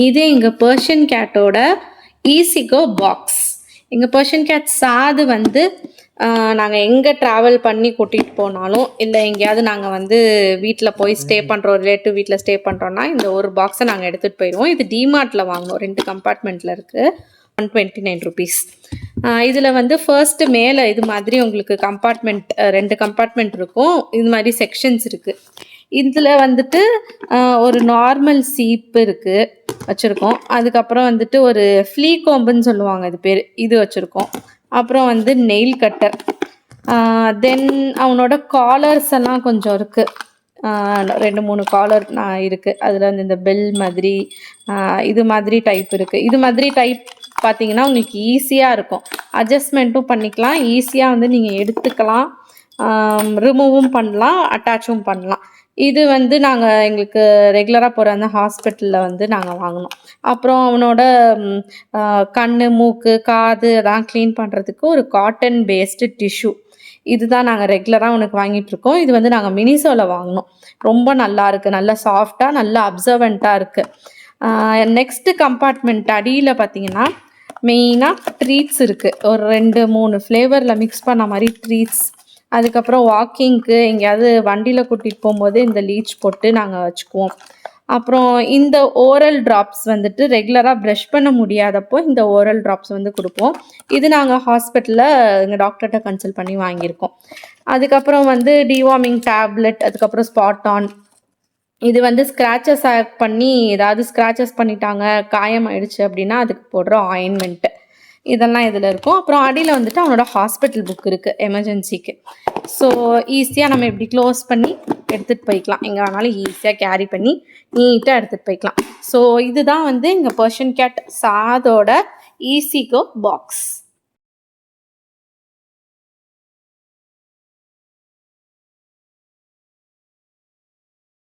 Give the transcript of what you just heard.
இது எங்கள் Persian கேட்டோட ஈஸிகோ box. எங்கள் பர்ஷியன் கேட் சாது வந்து நாங்கள் எங்கே ட்ராவல் பண்ணி கூட்டிகிட்டு போனாலும் இல்லை எங்கேயாவது நாங்கள் வந்து வீட்டில் போய் ஸ்டே பண்ணுறோம், ரிலேட்டிவ் வீட்டில் ஸ்டே பண்ணுறோன்னா இந்த ஒரு பாக்ஸை நாங்கள் எடுத்துகிட்டு போயிடுவோம். இது டிமார்ட்டில் வாங்கினோம், 2 கம்பார்ட்மெண்ட்டில் இருக்குது, 129 ருபீஸ். இதில் வந்து ஃபர்ஸ்ட்டு மேலே இது மாதிரி உங்களுக்கு கம்பார்ட்மெண்ட் 2 கம்பார்ட்மெண்ட் இருக்கும், இது மாதிரி செக்ஷன்ஸ் இருக்குது. இதில் வந்துட்டு ஒரு நார்மல் சீப்பு இருக்குது வச்சுருக்கோம். அதுக்கப்புறம் வந்துட்டு ஒரு ஃப்ளீ கோம்புன்னு சொல்லுவாங்க இது பேர், இது வச்சுருக்கோம். அப்புறம் வந்து நெயில் கட்டர், தென் அவனோட காலர்ஸ் எல்லாம் கொஞ்சம் இருக்குது, 2-3 காலர் இருக்குது. அதில் வந்து இந்த பெல் மாதிரி இது மாதிரி டைப் இருக்குது. இது மாதிரி டைப் பார்த்தீங்கன்னா உங்களுக்கு ஈஸியாக இருக்கும், அட்ஜஸ்ட்மெண்ட்டும் பண்ணிக்கலாம், ஈஸியாக வந்து நீங்கள் எடுத்துக்கலாம், ரிமூவும் பண்ணலாம், அட்டாச்சும் பண்ணலாம். இது வந்து நாங்கள் எங்களுக்கு ரெகுலராக போகிற அந்த ஹாஸ்பிட்டலில் வந்து நாங்கள் வாங்கினோம். அப்புறம் அவனோட கண், மூக்கு, காது அதெல்லாம் க்ளீன் பண்ணுறதுக்கு ஒரு காட்டன் பேஸ்டு டிஷ்யூ, இதுதான் நாங்கள் ரெகுலராக அவனுக்கு வாங்கிட்டுருக்கோம். இது வந்து நாங்கள் மினிசோவில் வாங்கினோம். ரொம்ப நல்லா இருக்குது, நல்லா சாஃப்டாக, நல்லா அப்சர்வெண்ட்டாக இருக்குது. நெக்ஸ்ட்டு கம்பார்ட்மெண்ட் அடியில் பார்த்தீங்கன்னா மெயினாக ட்ரீட்ஸ் இருக்குது, ஒரு 2-3 ஃப்ளேவரில் மிக்ஸ் பண்ண மாதிரி ட்ரீட்ஸ். அதுக்கப்புறம் வாக்கிங்க்கு எங்கேயாவது வண்டியில் கூட்டிகிட்டு போகும்போது இந்த லீச் போட்டு நாங்கள் வச்சுக்குவோம். அப்புறம் இந்த ஓரல் ட்ராப்ஸ் வந்துட்டு ரெகுலராக ப்ரஷ் பண்ண முடியாதப்போ இந்த ஓரல் ட்ராப்ஸ் வந்து கொடுப்போம். இது நாங்கள் ஹாஸ்பிட்டலில் எங்கள் டாக்டர்கிட்ட கன்சல்ட் பண்ணி வாங்கியிருக்கோம். அதுக்கப்புறம் வந்து டிவார்மிங் டேப்லெட், அதுக்கப்புறம் ஸ்பாட்டான், இது வந்து ஸ்க்ராச்சஸ் பண்ணி ஏதாவது ஸ்க்ராச்சஸ் பண்ணிட்டாங்க, காயம் ஆயிடுச்சு அப்படின்னா அதுக்கு போடுற ஆயின்மெண்ட்டு, இதெல்லாம் இதில் இருக்கும். அப்புறம் அடியில் வந்துட்டு அவனோட ஹாஸ்பிட்டல் புக் இருக்குது எமர்ஜென்சிக்கு. ஸோ ஈஸியாக நம்ம இப்படி க்ளோஸ் பண்ணி எடுத்துகிட்டு போய்க்கலாம், எங்கே வேணாலும் ஈஸியாக கேரி பண்ணி நீட்டாக எடுத்துகிட்டு போய்க்கலாம். ஸோ இதுதான் வந்து எங்கள் பர்ஷியன் கேட் சாதோட ஈஸிகோ பாக்ஸ்.